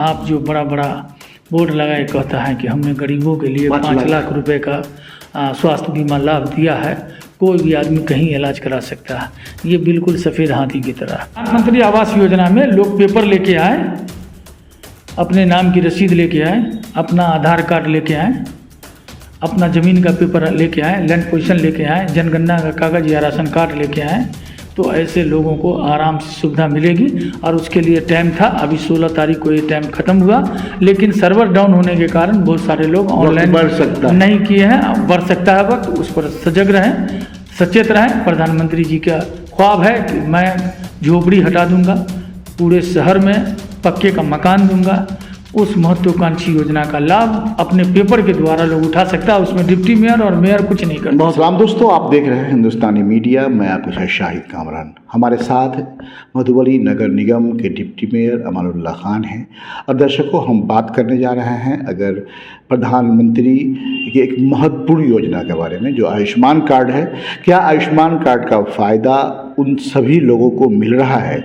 आप जो बड़ा बड़ा बोर्ड लगाए कहता है कि हमने गरीबों के लिए 5 लाख रुपए का स्वास्थ्य बीमा लाभ दिया है, कोई भी आदमी कहीं इलाज करा सकता है। ये बिल्कुल सफ़ेद हाथी की तरह। प्रधानमंत्री आवास योजना में लोग पेपर लेके आए, अपने नाम की रसीद लेके आए, अपना आधार कार्ड लेके आए, अपना ज़मीन का पेपर लेके आए, लैंड पोजीशन लेके आए, जनगणना का कागज़ या राशन कार्ड लेके आए, तो ऐसे लोगों को आराम से सुविधा मिलेगी। और उसके लिए टाइम था, अभी 16 तारीख को ये टाइम ख़त्म हुआ, लेकिन सर्वर डाउन होने के कारण बहुत सारे लोग ऑनलाइन नहीं किए हैं। बढ़ सकता है वक्त, उस पर सजग रहें, सचेत रहें। प्रधानमंत्री जी का ख्वाब है कि मैं झोपड़ी हटा दूंगा, पूरे शहर में पक्के का मकान दूंगा। उस महत्वाकांक्षी योजना का लाभ अपने पेपर के द्वारा लोग उठा सकता है, उसमें डिप्टी मेयर और मेयर कुछ नहीं करता। बहुत सलाम दोस्तों, आप देख रहे हैं हिंदुस्तानी मीडिया। मैं आपके साथ शाहिद कामरान। हमारे साथ मधुबनी नगर निगम के डिप्टी मेयर अमानुल्लाह खान हैं। और दर्शकों, हम बात करने जा रहे हैं अगर प्रधानमंत्री की एक महत्वपूर्ण योजना के बारे में, जो आयुष्मान कार्ड है। क्या आयुष्मान कार्ड का फ़ायदा उन सभी लोगों को मिल रहा है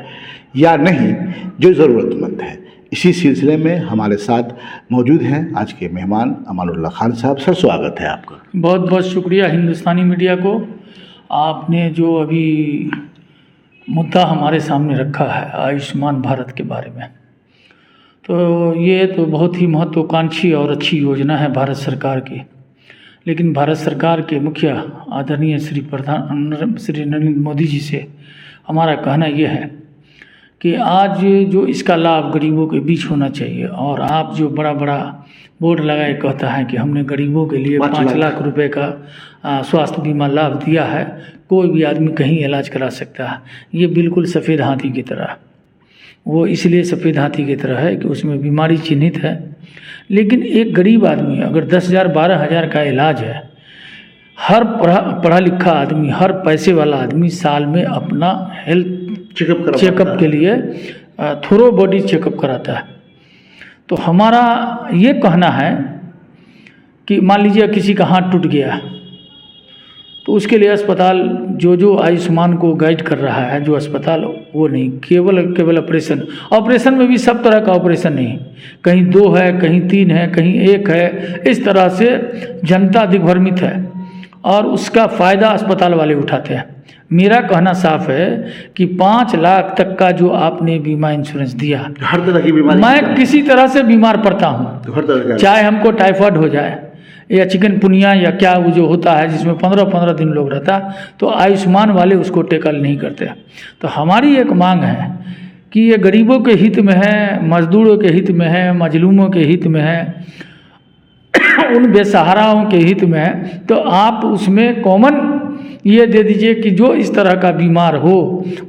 या नहीं जो ज़रूरतमंद है? इसी सिलसिले में हमारे साथ मौजूद हैं आज के मेहमान अमानुल्लाह खान साहब। सर, स्वागत है आपका। बहुत बहुत शुक्रिया हिंदुस्तानी मीडिया को। आपने जो अभी मुद्दा हमारे सामने रखा है आयुष्मान भारत के बारे में, तो ये तो बहुत ही महत्वाकांक्षी और अच्छी योजना है भारत सरकार की। लेकिन भारत सरकार के मुखिया आदरणीय श्री नरेंद्र मोदी जी से हमारा कहना यह है कि आज जो इसका लाभ गरीबों के बीच होना चाहिए, और आप जो बड़ा बड़ा बोर्ड लगाए कहता है कि हमने गरीबों के लिए 5 लाख रुपए का स्वास्थ्य बीमा लाभ दिया है, कोई भी आदमी कहीं इलाज करा सकता है। ये बिल्कुल सफ़ेद हाथी की तरह। वो इसलिए सफ़ेद हाथी की तरह है कि उसमें बीमारी चिन्हित है। लेकिन एक गरीब आदमी अगर 10,000 12,000 का इलाज है, हर पढ़ा लिखा आदमी, हर पैसे वाला आदमी साल में अपना हेल्थ चेकअप के लिए थोरो बॉडी चेकअप कराता है। तो हमारा ये कहना है कि मान लीजिए किसी का हाथ टूट गया, तो उसके लिए अस्पताल जो आयुष्मान को गाइड कर रहा है, जो अस्पताल वो नहीं, केवल ऑपरेशन में भी सब तरह का ऑपरेशन नहीं, कहीं 2 है, कहीं 3 है, कहीं 1 है। इस तरह से जनता दिग्भ्रमित है और उसका फ़ायदा अस्पताल वाले उठाते हैं। मेरा कहना साफ है कि 5 लाख तक का जो आपने बीमा इंश्योरेंस दिया, हर तरह की बीमारी, मैं किसी तरह से बीमार पड़ता हूँ, चाहे हमको टाइफाइड हो जाए या चिकनपुनिया या क्या वो जो होता है जिसमें 15-15 दिन लोग रहता, तो आयुष्मान वाले उसको टेकल नहीं करते। तो हमारी एक मांग है कि ये गरीबों के हित में है, मजदूरों के हित में है, मजलूमों के हित में है, उन बेसहाराओं के हित में है। तो आप उसमें कॉमन ये दे दीजिए कि जो इस तरह का बीमार हो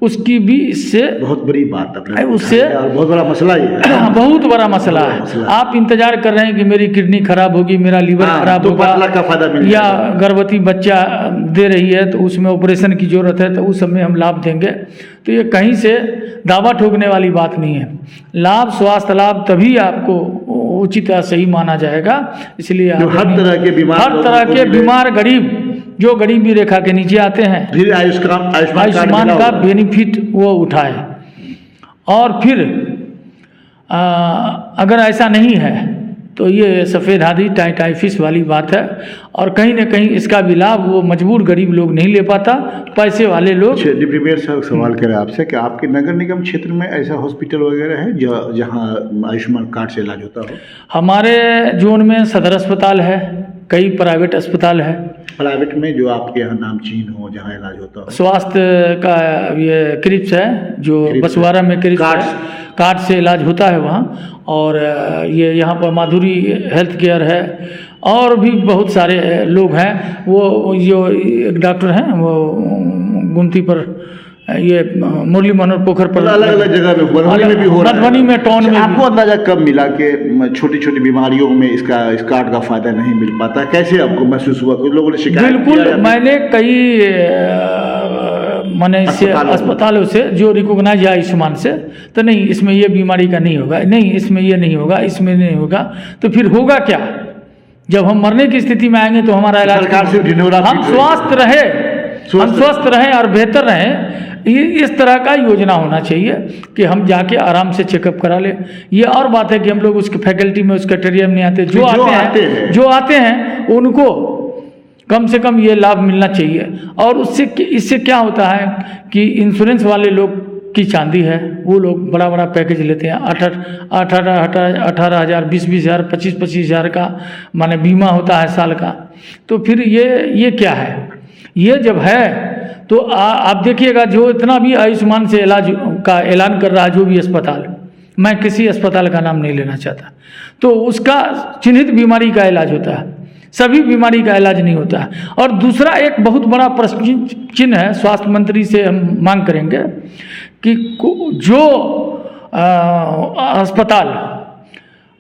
उसकी भी इससे बहुत बड़ी बात है, उससे बहुत बड़ा मसला ये है। बहुत बड़ा मसला है। आप इंतजार कर रहे हैं कि मेरी किडनी खराब होगी, मेरा लीवर खराब होगा, का फायदा मिल या गर्भवती बच्चा दे रही है तो उसमें ऑपरेशन की जरूरत है, तो उस समय हम लाभ देंगे। तो ये कहीं से दावा ठोकने वाली बात नहीं है। लाभ, स्वास्थ्य लाभ तभी आपको उचित या सही माना जाएगा। इसलिए हर तरह के बीमार गरीब, जो गरीबी रेखा के नीचे आते हैं, फिर आयुष्मान का बेनिफिट वो उठाए। और फिर अगर ऐसा नहीं है तो ये सफ़ेद हाथी टाइफिस वाली बात है। और कहीं ना कहीं इसका भी लाभ वो मजबूर गरीब लोग नहीं ले पाता, पैसे वाले लोग। डिप्टी मेयर साहब, सवाल करें आपसे कि आपके नगर निगम क्षेत्र में ऐसा हॉस्पिटल वगैरह है जहाँ आयुष्मान कार्ड से इलाज होता हो? हमारे जोन में सदर अस्पताल है, कई प्राइवेट अस्पताल है। प्राइवेट में जो आपके यहाँ नामचीन हो, जहाँ इलाज होता हो? स्वास्थ्य का ये क्रिप्स है, जो बसवारा में क्रिप्स कार्ड से इलाज होता है वहाँ। और ये यहाँ पर माधुरी हेल्थ केयर है, और भी बहुत सारे लोग हैं। वो जो एक डॉक्टर हैं वो गुमती पर, ये मुरली मनोहर पोखर पर, अलग-अलग जगह में, मधुबनी में भी हो रहा है। मधुबनी में टाउन में। आपको अंदाजा कब मिला कि छोटी छोटी बीमारियों में इस कार्ड का फायदा नहीं मिल पाता? कैसे आपको महसूस हुआ? कुछ लोगों ने शिकायत? बिल्कुल, मैंने कई इससे अस्पतालों से जो रिकॉग्नाइज है आयुष्मान से, तो नहीं इसमें ये बीमारी का नहीं होगा, नहीं इसमें ये नहीं होगा, इसमें नहीं होगा। तो फिर होगा क्या? जब हम मरने की स्थिति में आएंगे तो हमारा इलाज, सरकार से हम स्वस्थ रहें और बेहतर रहें, ये इस तरह का योजना होना चाहिए कि हम जाके आराम से चेकअप करा ले। ये और बात है कि हम लोग उसके फैकल्टी में उस कैटेरिया में नहीं आते, जो आते हैं उनको कम से कम ये लाभ मिलना चाहिए। और इससे क्या होता है कि इंश्योरेंस वाले लोग की चांदी है, वो लोग बड़ा बड़ा पैकेज लेते हैं, 18,000 20,000 25,000 का माने बीमा होता है साल का। तो फिर ये क्या है? ये जब है तो आप देखिएगा, जो इतना भी आयुष्मान से इलाज का ऐलान कर रहा है जो भी अस्पताल, मैं किसी अस्पताल का नाम नहीं लेना चाहता, तो उसका चिन्हित बीमारी का इलाज होता है, सभी बीमारी का इलाज नहीं होता है। और दूसरा एक बहुत बड़ा प्रश्न चिन्ह है, स्वास्थ्य मंत्री से हम मांग करेंगे कि जो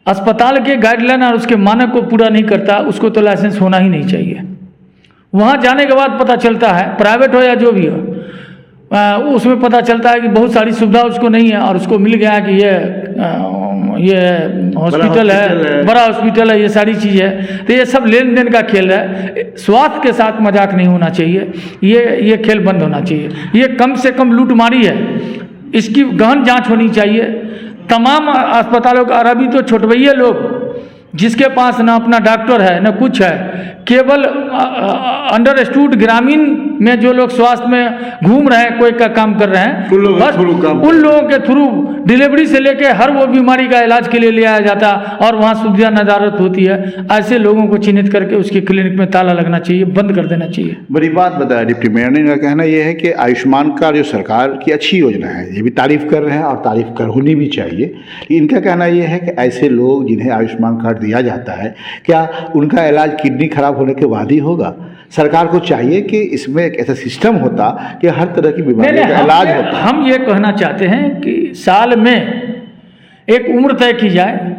अस्पताल के गाइडलाइन और उसके मानक को पूरा नहीं करता, उसको तो लाइसेंस होना ही नहीं चाहिए। वहाँ जाने के बाद पता चलता है, प्राइवेट हो या जो भी हो, उसमें पता चलता है कि बहुत सारी सुविधा उसको नहीं है, और उसको मिल गया कि ये हॉस्पिटल है, बड़ा हॉस्पिटल है, ये सारी चीज़ है। तो ये सब लेन देन का खेल है। स्वास्थ्य के साथ मजाक नहीं होना चाहिए, ये खेल बंद होना चाहिए। ये कम से कम लूटमारी है, इसकी गहन जांच होनी चाहिए तमाम अस्पतालों का। और अभी तो छोटभैया लोग, जिसके पास ना अपना डॉक्टर है ना कुछ है, केवल अंडरस्टूड ग्रामीण में जो लोग स्वास्थ्य में घूम रहे हैं, कोई का काम कर रहे हैं, बस उन लोगों के थ्रू डिलीवरी से लेके हर वो बीमारी का इलाज के लिए ले आया जाता और वहाँ सुविधा नदारत होती है। ऐसे लोगों को चिन्हित करके उसके क्लिनिक में ताला लगना चाहिए, बंद कर देना चाहिए। बड़ी बात बताया डिप्टी मेयर ने। का कहना यह है कि आयुष्मान का जो सरकार की अच्छी योजना है, ये भी तारीफ कर रहे हैं और तारीफ कर होनी भी चाहिए। इनका कहना यह है कि ऐसे लोग जिन्हें आयुष्मान कार्ड दिया जाता है, क्या उनका इलाज किडनी खराब होने के बाद ही होगा? सरकार को चाहिए कि इसमें एक ऐसा सिस्टम होता कि हर तरह की बीमारी का इलाज होता। हम ये कहना चाहते हैं कि साल में एक उम्र तय की जाए,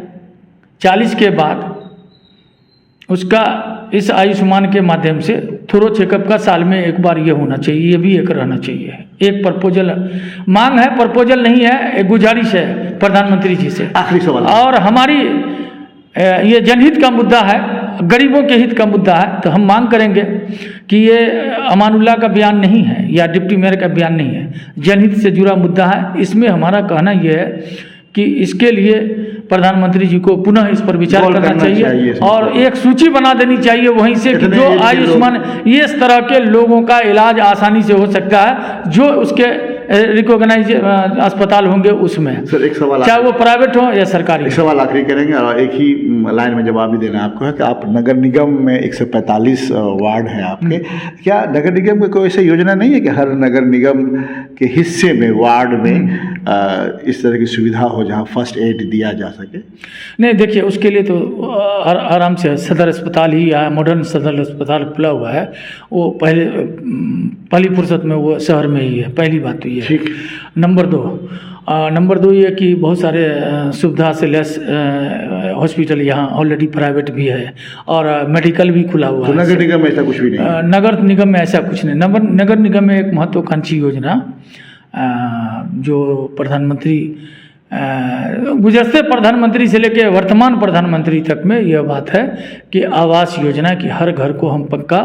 40 के बाद उसका इस आयुष्मान के माध्यम से थोरो चेकअप का साल में एक बार ये होना चाहिए। ये भी एक रहना चाहिए। एक प्रपोजल मांग है, प्रपोजल नहीं है, एक गुजारिश है प्रधानमंत्री जी से। आखिरी सवाल, और हमारी ये जनहित का मुद्दा है, गरीबों के हित का मुद्दा है, तो हम मांग करेंगे कि ये अमानुल्लाह का बयान नहीं है या डिप्टी मेयर का बयान नहीं है, जनहित से जुड़ा मुद्दा है। इसमें हमारा कहना यह है कि इसके लिए प्रधानमंत्री जी को पुनः इस पर विचार करना चाहिए और एक सूची बना देनी चाहिए वहीं से कि जो आयुष्मान, ये इस तरह के लोगों का इलाज आसानी से हो सकता है जो उसके रिकॉग्नाइज अस्पताल होंगे उसमें। सर एक सवाल, चाहे वो प्राइवेट हो या सरकारी। एक सवाल आखिरी करेंगे और एक ही लाइन में जवाब भी देना आपको है कि आप नगर निगम में 145 वार्ड हैं आपके, क्या नगर निगम में कोई ऐसी योजना नहीं है कि हर नगर निगम के हिस्से में, वार्ड में इस तरह की सुविधा हो जहां फर्स्ट एड दिया जा सके? नहीं, देखिए उसके लिए तो आराम से सदर अस्पताल ही या मॉडर्न सदर अस्पताल खुला हुआ है। वो पहली फुर्सत में वो शहर में ही है। पहली बात तो ये है। नंबर दो ये कि बहुत सारे सुविधा से लेस हॉस्पिटल यहाँ ऑलरेडी प्राइवेट भी है और मेडिकल भी खुला हुआ है। तो नगर निगम में ऐसा कुछ भी नहीं है? नगर निगम में ऐसा कुछ नहीं। नगर निगम में एक महत्वाकांक्षी योजना जो प्रधानमंत्री गुजरते प्रधानमंत्री से लेकर वर्तमान प्रधानमंत्री तक में यह बात है कि आवास योजना की हर घर को हम पक्का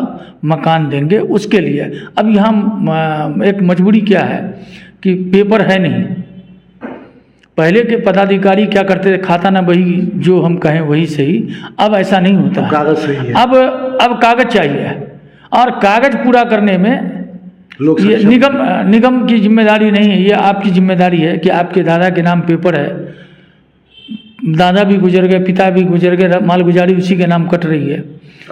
मकान देंगे। उसके लिए अब यहाँ एक मजबूरी क्या है कि पेपर है नहीं। पहले के पदाधिकारी क्या करते थे, खाता ना बही, जो हम कहें वही सही। अब ऐसा नहीं होता, कागज सही है। अब कागज चाहिए और कागज पूरा करने में ये निगम की जिम्मेदारी नहीं है, ये आपकी जिम्मेदारी है कि आपके दादा के नाम पेपर है, दादा भी गुजर गए, पिता भी गुजर गए, मालगुजारी उसी के नाम कट रही है।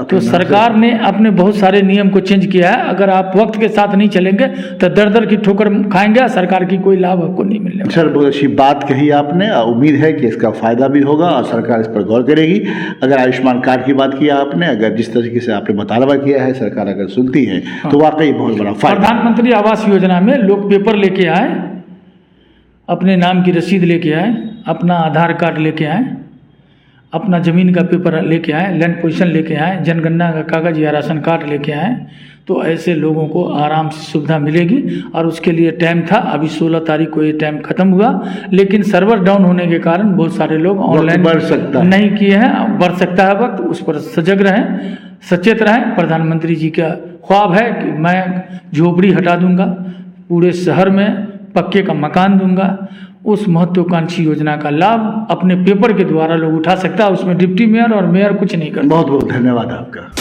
तो सरकार ने अपने बहुत सारे नियम को चेंज किया है। अगर आप वक्त के साथ नहीं चलेंगे तो दर की ठोकर खाएंगे, सरकार की कोई लाभ आपको नहीं मिलेगा। सर बहुत अच्छी बात कही आपने। उम्मीद है कि इसका फायदा भी होगा और सरकार इस पर गौर करेगी। अगर आयुष्मान कार्ड की बात किया आपने, अगर जिस तरीके से आपने मुतालबा किया है, सरकार अगर सुनती है तो वाकई बहुत बड़ा फायदा। प्रधानमंत्री आवास योजना में लोग पेपर लेके आए, अपने नाम की रसीद लेके आए, अपना आधार कार्ड लेके आए, अपना ज़मीन का पेपर लेके आए, लैंड पोजीशन लेके आए, जनगणना का कागज़ या राशन कार्ड लेके आए, तो ऐसे लोगों को आराम से सुविधा मिलेगी। और उसके लिए टाइम था, अभी 16 तारीख को ये टाइम ख़त्म हुआ, लेकिन सर्वर डाउन होने के कारण बहुत सारे लोग ऑनलाइन नहीं किए हैं। बढ़ सकता है वक्त, उस पर सजग रहें, सचेत रहें। प्रधानमंत्री जी का ख्वाब है कि मैं झोपड़ी हटा दूंगा, पूरे शहर में पक्के का मकान दूंगा। उस महत्वाकांक्षी योजना का लाभ अपने पेपर के द्वारा लोग उठा सकता है। उसमें डिप्टी मेयर और मेयर कुछ नहीं करता। बहुत बहुत धन्यवाद आपका।